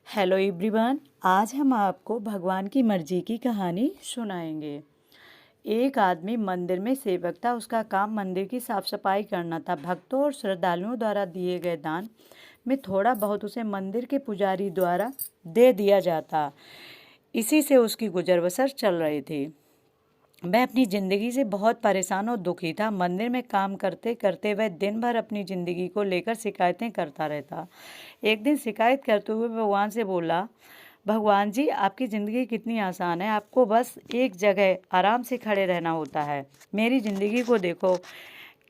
Hello everyone, आज हम आपको भगवान की मर्जी की कहानी सुनाएंगे। एक आदमी मंदिर में सेवक था। उसका काम मंदिर की साफ सफाई करना था। भक्तों और श्रद्धालुओं द्वारा दिए गए दान में थोड़ा बहुत उसे मंदिर के पुजारी द्वारा दे दिया जाता। इसी से उसकी गुजर बसर चल रही थी। वह अपनी ज़िंदगी से बहुत परेशान और दुखी था। मंदिर में काम करते करते वह दिन भर अपनी ज़िंदगी को लेकर शिकायतें करता रहता। एक दिन शिकायत करते हुए भगवान से बोला, भगवान जी, आपकी ज़िंदगी कितनी आसान है। आपको बस एक जगह आराम से खड़े रहना होता है। मेरी ज़िंदगी को देखो,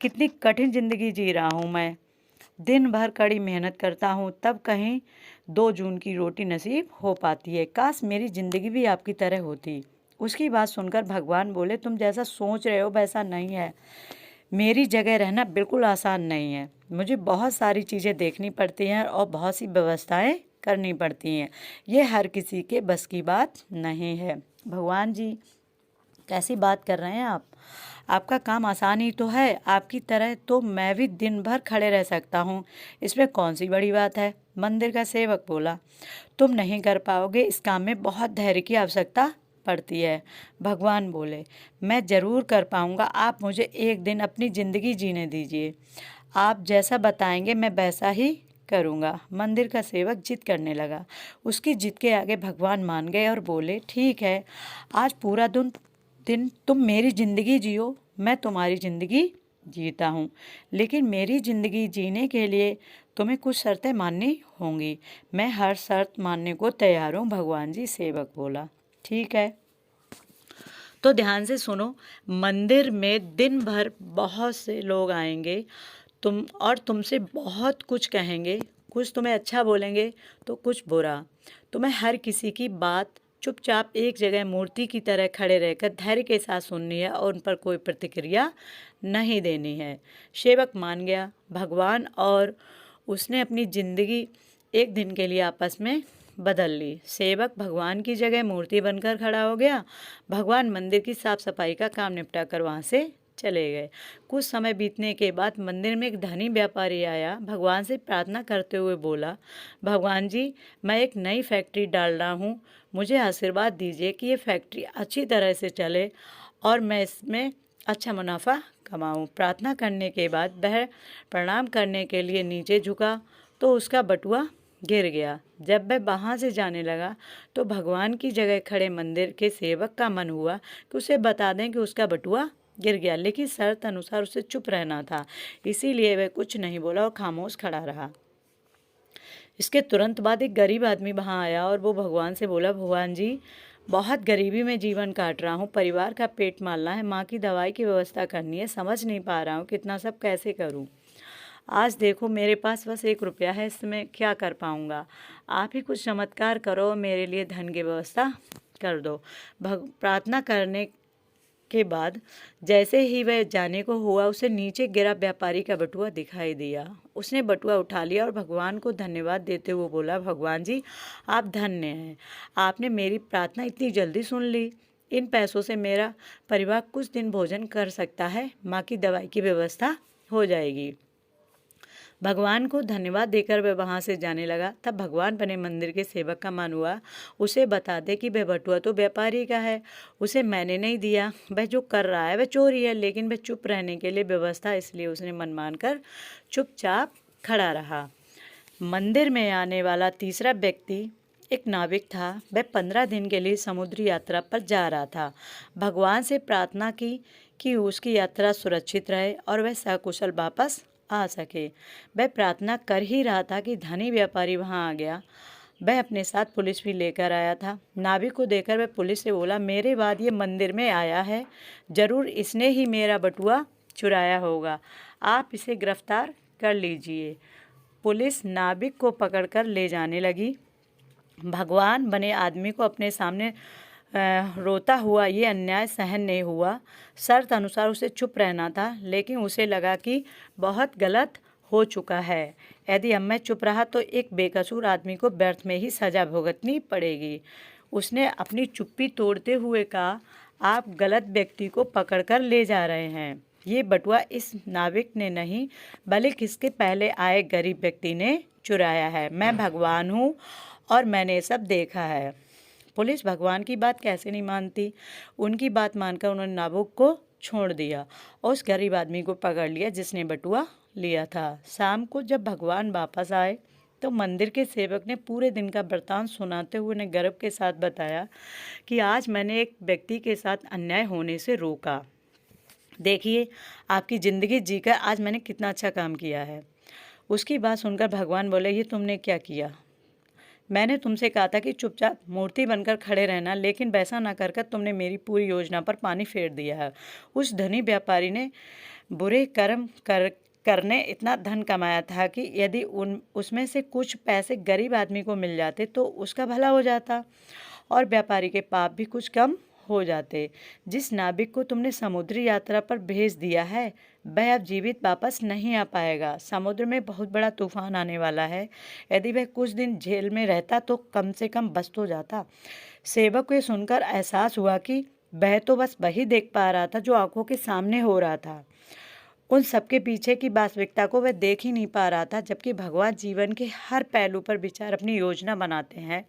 कितनी कठिन ज़िंदगी जी रहा हूँ मैं। दिन भर कड़ी मेहनत करता हूँ, तब कहीं 2 जून की रोटी नसीब हो पाती है। काश मेरी ज़िंदगी भी आपकी तरह होती। उसकी बात सुनकर भगवान बोले, तुम जैसा सोच रहे हो वैसा नहीं है। मेरी जगह रहना बिल्कुल आसान नहीं है। मुझे बहुत सारी चीज़ें देखनी पड़ती हैं और बहुत सी व्यवस्थाएं करनी पड़ती हैं। ये हर किसी के बस की बात नहीं है। भगवान जी, कैसी बात कर रहे हैं आप? आपका काम आसान ही तो है। आपकी तरह तो मैं भी दिन भर खड़े रह सकता हूँ। इसमें कौन सी बड़ी बात है? मंदिर का सेवक बोला, तुम नहीं कर पाओगे। इस काम में बहुत धैर्य की आवश्यकता पड़ती है। भगवान बोले, मैं ज़रूर कर पाऊँगा। आप मुझे एक दिन अपनी ज़िंदगी जीने दीजिए। आप जैसा बताएंगे मैं वैसा ही करूँगा। मंदिर का सेवक जिद करने लगा। उसकी जिद के आगे भगवान मान गए और बोले, ठीक है, आज पूरा दिन तुम मेरी ज़िंदगी जियो। मैं तुम्हारी ज़िंदगी जीता हूँ, लेकिन मेरी ज़िंदगी जीने के लिए तुम्हें कुछ शर्तें माननी होंगी। मैं हर शर्त मानने को तैयार हूँ, भगवान जी। सेवक बोला, ठीक है। तो ध्यान से सुनो। मंदिर में दिन भर बहुत से लोग आएंगे तुमसे बहुत कुछ कहेंगे। कुछ तुम्हें अच्छा बोलेंगे तो कुछ बुरा। तुम्हें हर किसी की बात चुपचाप एक जगह मूर्ति की तरह खड़े रहकर धैर्य के साथ सुननी है और उन पर कोई प्रतिक्रिया नहीं देनी है। सेवक मान गया। भगवान और उसने अपनी ज़िंदगी एक दिन के लिए आपस में बदल ली। सेवक भगवान की जगह मूर्ति बनकर खड़ा हो गया। भगवान मंदिर की साफ सफाई का काम निपटा कर वहाँ से चले गए। कुछ समय बीतने के बाद मंदिर में एक धनी व्यापारी आया। भगवान से प्रार्थना करते हुए बोला, भगवान जी, मैं एक नई फैक्ट्री डाल रहा हूँ। मुझे आशीर्वाद दीजिए कि ये फैक्ट्री अच्छी तरह से चले और मैं इसमें अच्छा मुनाफा कमाऊँ। प्रार्थना करने के बाद वह प्रणाम करने के लिए नीचे झुका तो उसका बटुआ गिर गया। जब वह वहाँ से जाने लगा तो भगवान की जगह खड़े मंदिर के सेवक का मन हुआ कि उसे बता दें कि उसका बटुआ गिर गया, लेकिन शर्त अनुसार उसे चुप रहना था। इसीलिए वह कुछ नहीं बोला और खामोश खड़ा रहा। इसके तुरंत बाद एक गरीब आदमी वहाँ आया और वो भगवान से बोला, भगवान जी, बहुत गरीबी में जीवन काट रहा हूँ। परिवार का पेट पालना है, माँ की दवाई की व्यवस्था करनी है। समझ नहीं पा रहा हूँ कितना सब कैसे करूँ। आज देखो, मेरे पास बस 1 रुपया है। इसमें क्या कर पाऊँगा? आप ही कुछ चमत्कार करो, मेरे लिए धन की व्यवस्था कर दो। प्रार्थना करने के बाद जैसे ही वह जाने को हुआ, उसे नीचे गिरा व्यापारी का बटुआ दिखाई दिया। उसने बटुआ उठा लिया और भगवान को धन्यवाद देते हुए बोला, भगवान जी, आप धन्य हैं। आपने मेरी प्रार्थना इतनी जल्दी सुन ली। इन पैसों से मेरा परिवार कुछ दिन भोजन कर सकता है। माँ की दवाई की व्यवस्था हो जाएगी। भगवान को धन्यवाद देकर वह वहाँ से जाने लगा। तब भगवान बने मंदिर के सेवक का मन हुआ, उसे बता दे कि वह बटुआ तो व्यापारी का है, उसे मैंने नहीं दिया। वह जो कर रहा है वह चोरी है। लेकिन वह चुप रहने के लिए व्यवस्था, इसलिए उसने मन मानकर चुपचाप खड़ा रहा। मंदिर में आने वाला तीसरा व्यक्ति एक नाविक था। वह 15 दिन के लिए समुद्री यात्रा पर जा रहा था। भगवान से प्रार्थना की कि उसकी यात्रा सुरक्षित रहे और वह सकुशल वापस आ सके। वह प्रार्थना कर ही रहा था कि धनी व्यापारी वहां आ गया। वह अपने साथ पुलिस भी लेकर आया था। नाविक को देखकर वह पुलिस से बोला, मेरे बाद ये मंदिर में आया है, जरूर इसने ही मेरा बटुआ चुराया होगा। आप इसे गिरफ्तार कर लीजिए। पुलिस नाविक को पकड़कर ले जाने लगी। भगवान बने आदमी को अपने सामने रोता हुआ ये अन्याय सहन नहीं हुआ। शर्त अनुसार उसे चुप रहना था, लेकिन उसे लगा कि बहुत गलत हो चुका है। यदि अब मैं चुप रहा तो एक बेकसूर आदमी को व्यर्थ में ही सजा भुगतनी पड़ेगी। उसने अपनी चुप्पी तोड़ते हुए कहा, आप गलत व्यक्ति को पकड़कर ले जा रहे हैं। ये बटुआ इस नाविक ने नहीं, बल्कि इसके पहले आए गरीब व्यक्ति ने चुराया है। मैं भगवान हूँ और मैंने ये सब देखा है। पुलिस भगवान की बात कैसे नहीं मानती। उनकी बात मानकर उन्होंने नाबुक को छोड़ दिया और उस गरीब आदमी को पकड़ लिया जिसने बटुआ लिया था। शाम को जब भगवान वापस आए तो मंदिर के सेवक ने पूरे दिन का वृतांत सुनाते हुए उन्हें गर्व के साथ बताया कि आज मैंने एक व्यक्ति के साथ अन्याय होने से रोका। देखिए, आपकी ज़िंदगी जीकर आज मैंने कितना अच्छा काम किया है। उसकी बात सुनकर भगवान बोले, ये तुमने क्या किया? मैंने तुमसे कहा था कि चुपचाप मूर्ति बनकर खड़े रहना, लेकिन वैसा ना कर तुमने मेरी पूरी योजना पर पानी फेर दिया है। उस धनी व्यापारी ने बुरे कर्म करने इतना धन कमाया था कि यदि उसमें से कुछ पैसे गरीब आदमी को मिल जाते तो उसका भला हो जाता और व्यापारी के पाप भी कुछ कम हो जाते। जिस नाविक को तुमने समुद्री यात्रा पर भेज दिया है वह अब जीवित वापस नहीं आ पाएगा। समुद्र में बहुत बड़ा तूफान आने वाला है। यदि वह कुछ दिन जेल में रहता तो कम से कम बच तो जाता। सेवक को ये सुनकर एहसास हुआ कि वह तो बस वही देख पा रहा था जो आंखों के सामने हो रहा था। उन सबके पीछे की वास्तविकता को वह देख ही नहीं पा रहा था। जबकि भगवान जीवन के हर पहलू पर विचार अपनी योजना बनाते हैं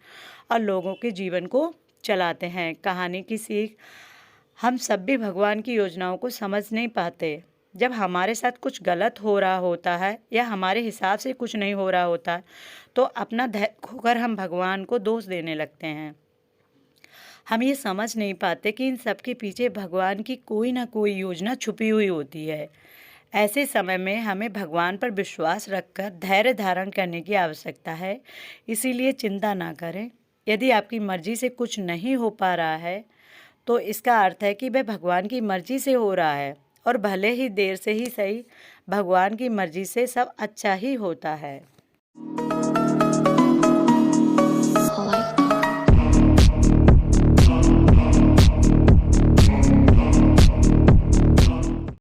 और लोगों के जीवन को चलाते हैं। कहानी की सीख, हम सब भी भगवान की योजनाओं को समझ नहीं पाते। जब हमारे साथ कुछ गलत हो रहा होता है या हमारे हिसाब से कुछ नहीं हो रहा होता तो अपना धैर्य खोकर हम भगवान को दोष देने लगते हैं। हम ये समझ नहीं पाते कि इन सब के पीछे भगवान की कोई ना कोई योजना छुपी हुई होती है। ऐसे समय में हमें भगवान पर विश्वास रखकर धैर्य धारण करने की आवश्यकता है। इसीलिए चिंता ना करें। यदि आपकी मर्जी से कुछ नहीं हो पा रहा है तो इसका अर्थ है कि वह भगवान की मर्जी से हो रहा है और भले ही देर से ही सही, भगवान की मर्जी से सब अच्छा ही होता है।